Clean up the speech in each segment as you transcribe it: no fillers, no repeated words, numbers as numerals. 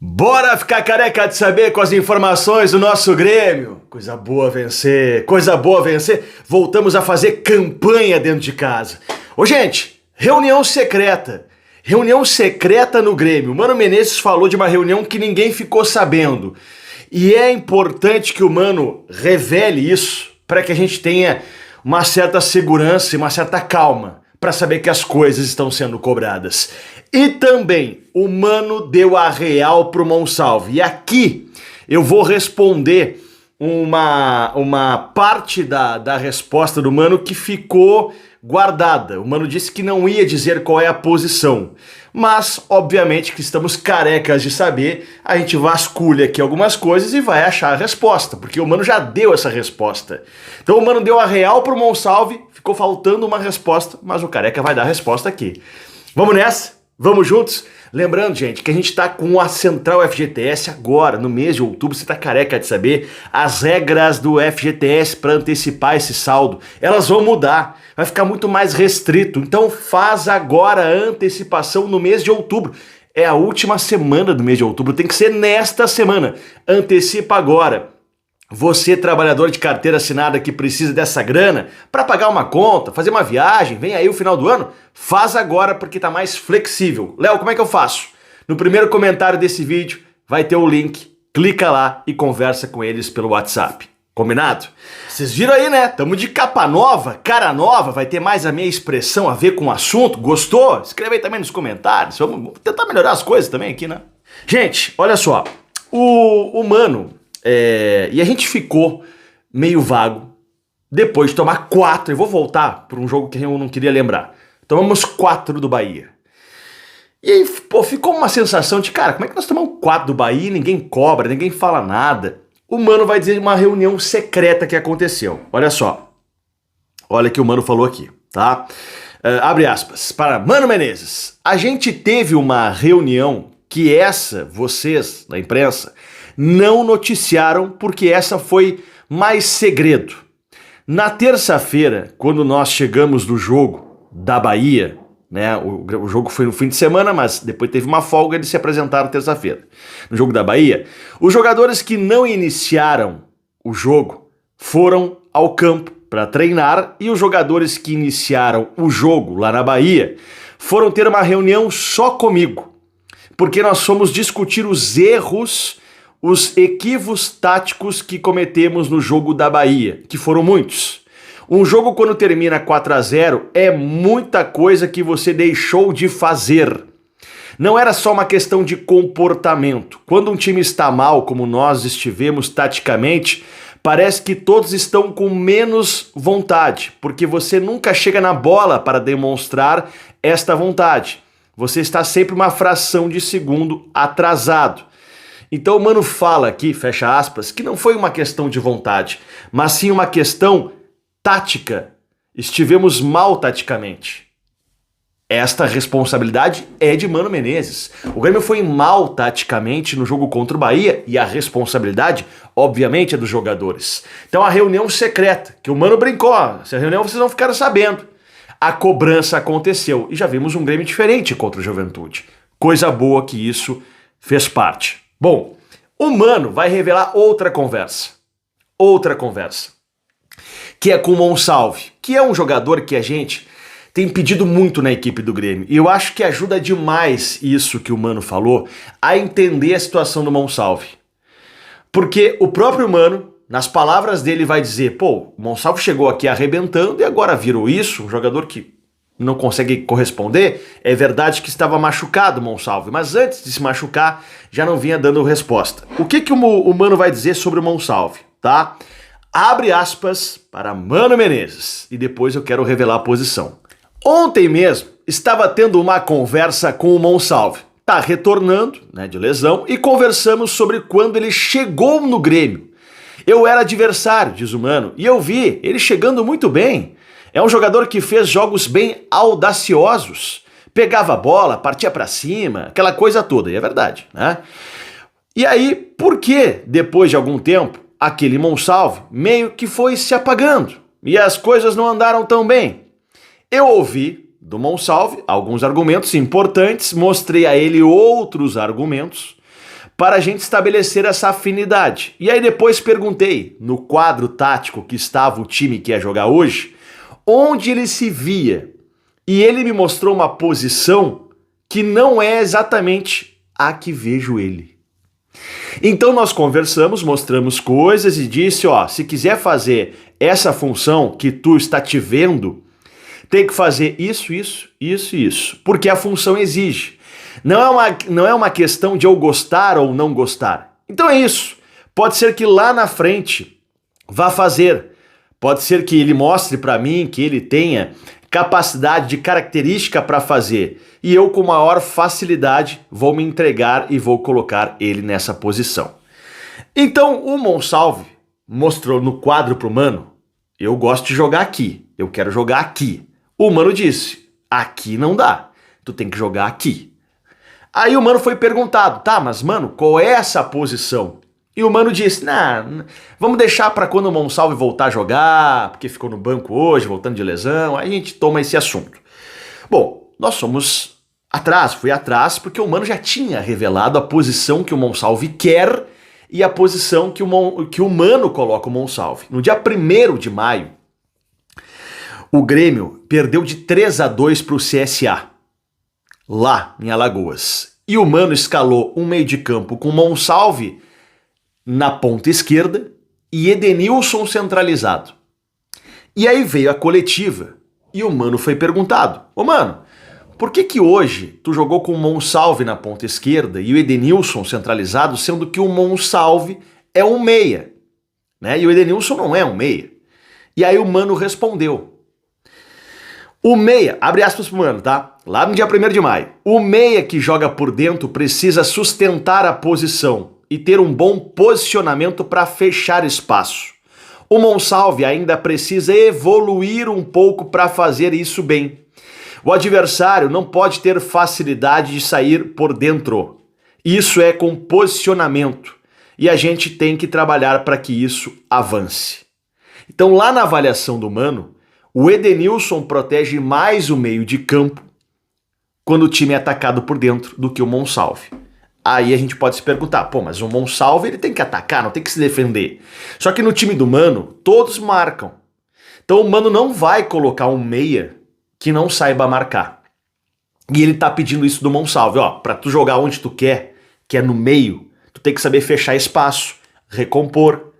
Bora ficar careca de saber com as informações do nosso Grêmio. Coisa boa vencer, coisa boa vencer. Voltamos a fazer campanha dentro de casa. Ô gente, reunião secreta. Reunião secreta no Grêmio. O Mano Menezes falou de uma reunião que ninguém ficou sabendo. E é importante que o Mano revele isso para que a gente tenha uma certa segurança e uma certa calma para saber que as coisas estão sendo cobradas. E também, o Mano deu a real pro Monsalve. E aqui eu vou responder uma parte da resposta do Mano que ficou guardada. O Mano disse que não ia dizer qual é a posição. Mas, obviamente, que estamos carecas de saber, a gente vasculha aqui algumas coisas e vai achar a resposta, porque o Mano já deu essa resposta. Então o Mano deu a real pro Monsalve, ficou faltando uma resposta, mas o careca vai dar a resposta aqui. Vamos nessa? Vamos juntos? Lembrando, gente, que a gente tá com a Central FGTS agora, no mês de outubro. Você tá careca de saber as regras do FGTS para antecipar esse saldo. Elas vão mudar, vai ficar muito mais restrito. Então faz agora a antecipação no mês de outubro. É a última semana do mês de outubro, tem que ser nesta semana. Antecipa agora. Você, trabalhador de carteira assinada que precisa dessa grana para pagar uma conta, fazer uma viagem, vem aí o final do ano, faz agora porque tá mais flexível. Léo, como é que eu faço? No primeiro comentário desse vídeo vai ter o link, clica lá e conversa com eles pelo WhatsApp. Combinado? Vocês viram aí, né? Tamo de capa nova, cara nova, vai ter mais a minha expressão a ver com o assunto. Gostou? Escreve aí também nos comentários. Vamos tentar melhorar as coisas também aqui, né? Gente, olha só. O Mano... e a gente ficou meio vago depois de tomar 4. Eu vou voltar para um jogo que eu não queria lembrar. Tomamos 4 do Bahia. E aí, pô, ficou uma sensação de, cara, como é que nós tomamos 4 do Bahia e ninguém cobra, ninguém fala nada? O Mano vai dizer uma reunião secreta que aconteceu. Olha só. Olha o que o Mano falou aqui, tá? Abre aspas. Para Mano Menezes. A gente teve uma reunião que vocês, da imprensa, não noticiaram porque essa foi mais segredo. Na terça-feira, quando nós chegamos no jogo da Bahia, né, o jogo foi no fim de semana, mas depois teve uma folga e eles se apresentaram terça-feira. No jogo da Bahia, os jogadores que não iniciaram o jogo foram ao campo para treinar e os jogadores que iniciaram o jogo lá na Bahia foram ter uma reunião só comigo, porque nós fomos discutir os erros, os equívocos táticos que cometemos no jogo da Bahia, que foram muitos. Um jogo quando termina 4-0 é muita coisa que você deixou de fazer. Não era só uma questão de comportamento. Quando um time está mal, como nós estivemos taticamente, parece que todos estão com menos vontade, porque você nunca chega na bola para demonstrar esta vontade. Você está sempre uma fração de segundo atrasado. Então o Mano fala aqui, fecha aspas, que não foi uma questão de vontade, mas sim uma questão tática. Estivemos mal taticamente. Esta responsabilidade é de Mano Menezes. O Grêmio foi mal taticamente no jogo contra o Bahia e a responsabilidade, obviamente, é dos jogadores. Então a reunião secreta, que o Mano brincou, essa reunião vocês não ficaram sabendo. A cobrança aconteceu e já vimos um Grêmio diferente contra o Juventude. Coisa boa que isso fez parte. Bom, o Mano vai revelar outra conversa, que é com o Monsalve, que é um jogador que a gente tem pedido muito na equipe do Grêmio, e eu acho que ajuda demais isso que o Mano falou a entender a situação do Monsalve, porque o próprio Mano, nas palavras dele, vai dizer, pô, o Monsalve chegou aqui arrebentando e agora virou isso, um jogador que não consegue corresponder. É verdade que estava machucado o Monsalve, mas antes de se machucar, já não vinha dando resposta. O que o Mano vai dizer sobre o Monsalve, tá? Abre aspas para Mano Menezes, e depois eu quero revelar a posição. Ontem mesmo, estava tendo uma conversa com o Monsalve. Tá retornando, né, de lesão, e conversamos sobre quando ele chegou no Grêmio. Eu era adversário, diz o Mano, e eu vi ele chegando muito bem. É um jogador que fez jogos bem audaciosos. Pegava a bola, partia pra cima, aquela coisa toda, e é verdade, né? E aí, por que, depois de algum tempo, aquele Monsalve meio que foi se apagando e as coisas não andaram tão bem? Eu ouvi do Monsalve alguns argumentos importantes, mostrei a ele outros argumentos, para a gente estabelecer essa afinidade. E aí depois perguntei, no quadro tático que estava o time que ia jogar hoje, onde ele se via. E ele me mostrou uma posição que não é exatamente a que vejo ele. Então nós conversamos, mostramos coisas e disse, ó, se quiser fazer essa função que tu está te vendo, tem que fazer isso, porque a função exige. Não é uma questão de eu gostar ou não gostar. Então é isso. Pode ser que lá na frente vá fazer. Pode ser que ele mostre para mim que ele tenha capacidade de característica para fazer. E eu, com maior facilidade, vou me entregar e vou colocar ele nessa posição. Então, o Monsalve mostrou no quadro pro Mano, eu gosto de jogar aqui, eu quero jogar aqui. O Mano disse, aqui não dá, tu tem que jogar aqui. Aí o Mano foi perguntado, tá, mas Mano, qual é essa posição? E o Mano disse, vamos deixar para quando o Monsalve voltar a jogar, porque ficou no banco hoje, voltando de lesão, aí a gente toma esse assunto. Bom, nós fui atrás, porque o Mano já tinha revelado a posição que o Monsalve quer e a posição que o Mano coloca o Monsalve. No dia 1º de maio, o Grêmio perdeu de 3-2 para o CSA, lá em Alagoas. E o Mano escalou um meio de campo com o Monsalve na ponta esquerda e Edenilson centralizado. E aí veio a coletiva e o Mano foi perguntado, ô Mano, por que hoje tu jogou com o Monsalve na ponta esquerda e o Edenilson centralizado, sendo que o Monsalve é um meia, né? E o Edenilson não é um meia. E aí o Mano respondeu. O meia, abre aspas pro Mano, tá? Lá no dia 1º de maio. O meia que joga por dentro precisa sustentar a posição e ter um bom posicionamento para fechar espaço. O Monsalve ainda precisa evoluir um pouco para fazer isso bem. O adversário não pode ter facilidade de sair por dentro. Isso é com posicionamento. E a gente tem que trabalhar para que isso avance. Então, lá na avaliação do Mano, o Edenilson protege mais o meio de campo quando o time é atacado por dentro do que o Monsalve. Aí a gente pode se perguntar, pô, mas o Monsalve ele tem que atacar, não tem que se defender. Só que no time do Mano, todos marcam. Então o Mano não vai colocar um meia que não saiba marcar. E ele tá pedindo isso do Monsalve, ó, pra tu jogar onde tu quer, que é no meio, tu tem que saber fechar espaço, recompor,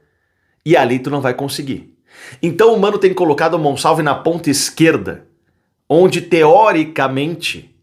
e ali tu não vai conseguir. Então o Mano tem colocado o Monsalve na ponta esquerda, onde teoricamente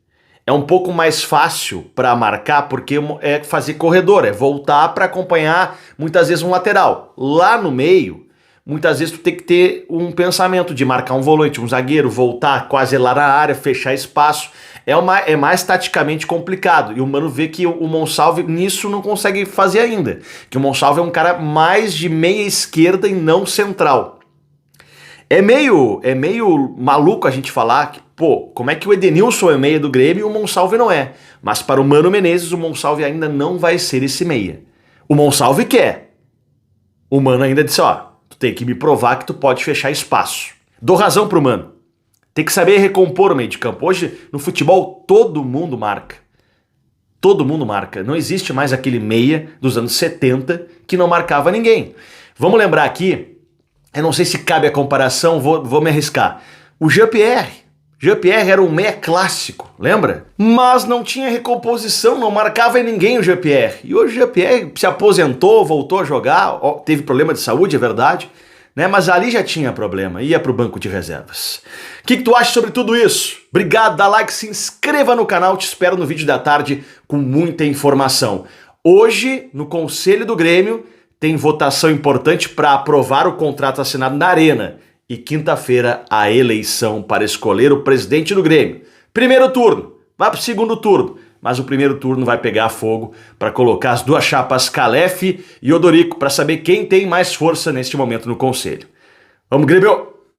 é um pouco mais fácil para marcar, porque é fazer corredor, é voltar para acompanhar muitas vezes um lateral. Lá no meio, muitas vezes tu tem que ter um pensamento de marcar um volante, um zagueiro, voltar quase lá na área, fechar espaço. É mais taticamente complicado. E o Mano vê que o Monsalve nisso não consegue fazer ainda. Que o Monsalve é um cara mais de meia esquerda e não central. É meio maluco a gente falar que, pô, como é que o Edenilson é meia do Grêmio e o Monsalve não é? Mas para o Mano Menezes, o Monsalve ainda não vai ser esse meia. O Monsalve quer. O Mano ainda disse, ó, tu tem que me provar que tu pode fechar espaço. Dou razão pro Mano. Tem que saber recompor o meio de campo. Hoje, no futebol, todo mundo marca. Todo mundo marca. Não existe mais aquele meia dos anos 70 que não marcava ninguém. Vamos lembrar aqui, eu não sei se cabe a comparação, vou me arriscar. O Jean-Pierre era um meia clássico, lembra? Mas não tinha recomposição, não marcava em ninguém o Jean-Pierre. E hoje o Jean-Pierre se aposentou, voltou a jogar, teve problema de saúde, é verdade, né? Mas ali já tinha problema, ia pro banco de reservas. O que tu acha sobre tudo isso? Obrigado, dá like, se inscreva no canal, te espero no vídeo da tarde com muita informação. Hoje, no Conselho do Grêmio, tem votação importante para aprovar o contrato assinado na Arena. E quinta-feira, a eleição para escolher o presidente do Grêmio. Primeiro turno, vai para o segundo turno. Mas o primeiro turno vai pegar fogo para colocar as duas chapas Calef e Odorico para saber quem tem mais força neste momento no Conselho. Vamos, Grêmio!